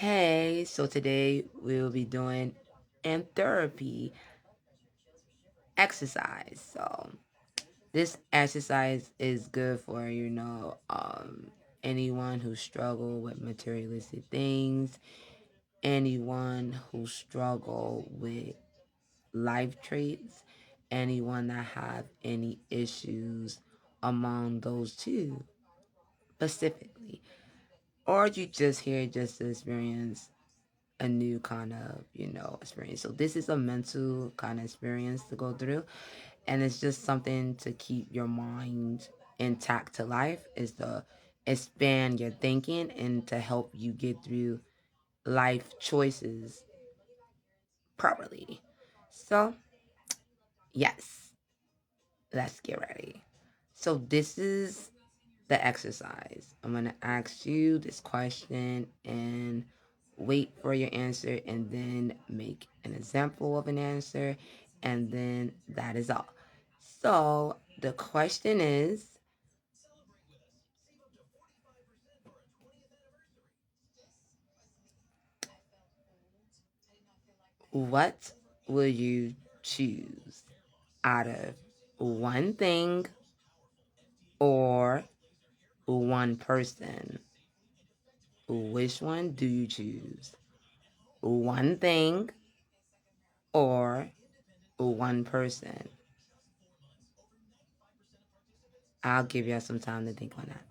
Hey, so today we'll be doing in therapy exercise. So this exercise is good for, anyone who struggle with materialistic things, anyone who struggle with life traits, anyone that have any issues among those two specifically. Or you just here just to experience a new kind of experience. So this is a mental kind of experience to go through, and it's just something to keep your mind intact to life, is to expand your thinking and to help you get through life choices properly. So yes, let's get ready. So this is the exercise. I'm going to ask you this question and wait for your answer, and then make an example of an answer, and then that is all. So the question is, what will you choose out of one thing or one person? Which one do you choose? One thing or one person? I'll give you some time to think on that.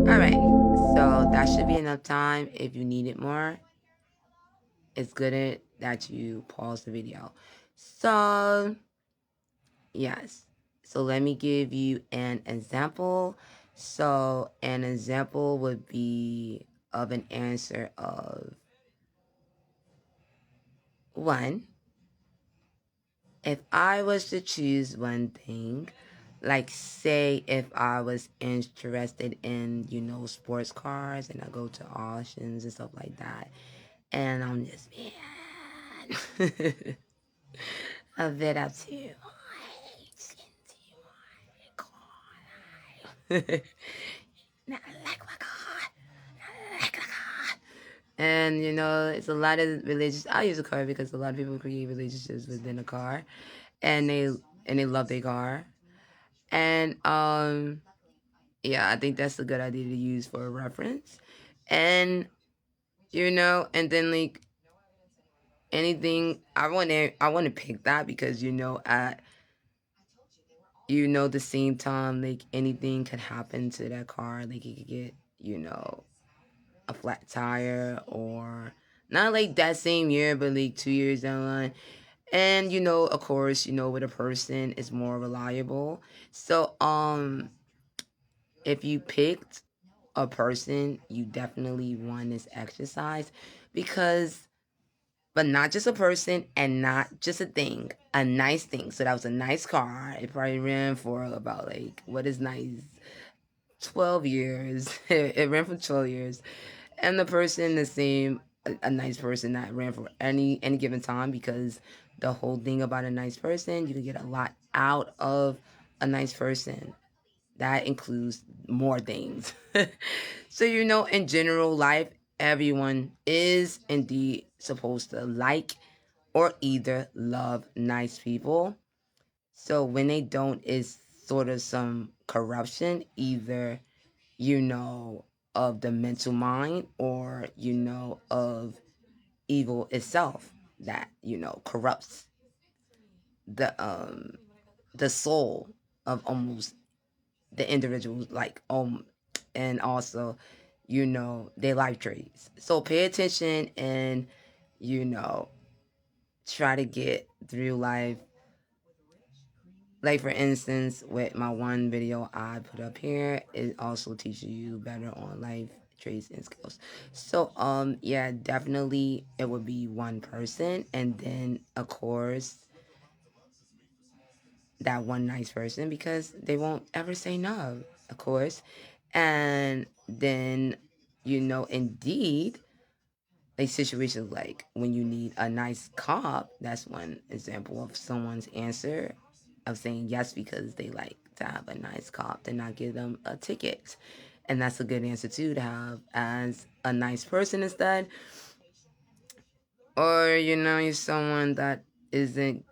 All right. So that should be enough time. If you need it more, it's good that you pause the video. So, yes. So let me give you an example. So an example would be of an answer of one. If I was to choose one thing, like say if I was interested in, sports cars, and I go to auctions and stuff like that, and I'm just, man, a bit up to not like my car, not like my car. And it's a lot of religious. I use a car because a lot of people create relationships within a car, and they love their car. And yeah, I think that's a good idea to use for a reference. And and then like anything, I want to pick that because at the same time, like anything could happen to that car. Like it could get a flat tire, or not like that same year, but like 2 years down the line. And of course, with a person is more reliable. So if you picked a person, you definitely want this exercise, because but not just a person and not just a thing, a nice thing. So that was a nice car. It probably ran for about, like, what is nice, 12 years. It ran for 12 years. And the person, the same, a nice person that ran for any given time, because the whole thing about a nice person, you can get a lot out of a nice person. That includes more things. So, in general life, everyone is indeed supposed to like or either love nice people. So when they don't, is sort of some corruption, either, of the mental mind, or, of evil itself, that, corrupts the the soul of almost the individual, like and also their life traits. So pay attention, and you know try to get through life. Like, for instance, with my one video I put up here, it also teaches you better on life traits and skills. So yeah, definitely it would be one person, and then of course that one nice person, because they won't ever say no, of course. And then indeed, like situations like when you need a nice cop. That's one example of someone's answer of saying yes because they like to have a nice cop, to not give them a ticket. And that's a good answer too, to have as a nice person instead. Or you're someone that isn't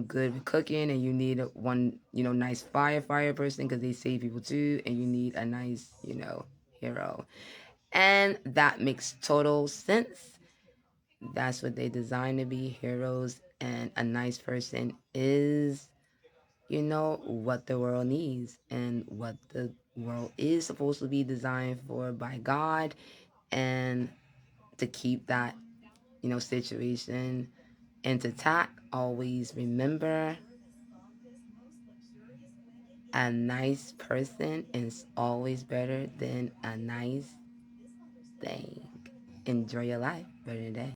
good with cooking, and you need one nice fire person because they save people too, and you need a nice hero. And that makes total sense. That's what they designed to be, heroes. And a nice person is what the world needs, and what the world is supposed to be designed for by God. And to keep that situation intact, always remember, a nice person is always better than a nice thing. Enjoy your life. Better today.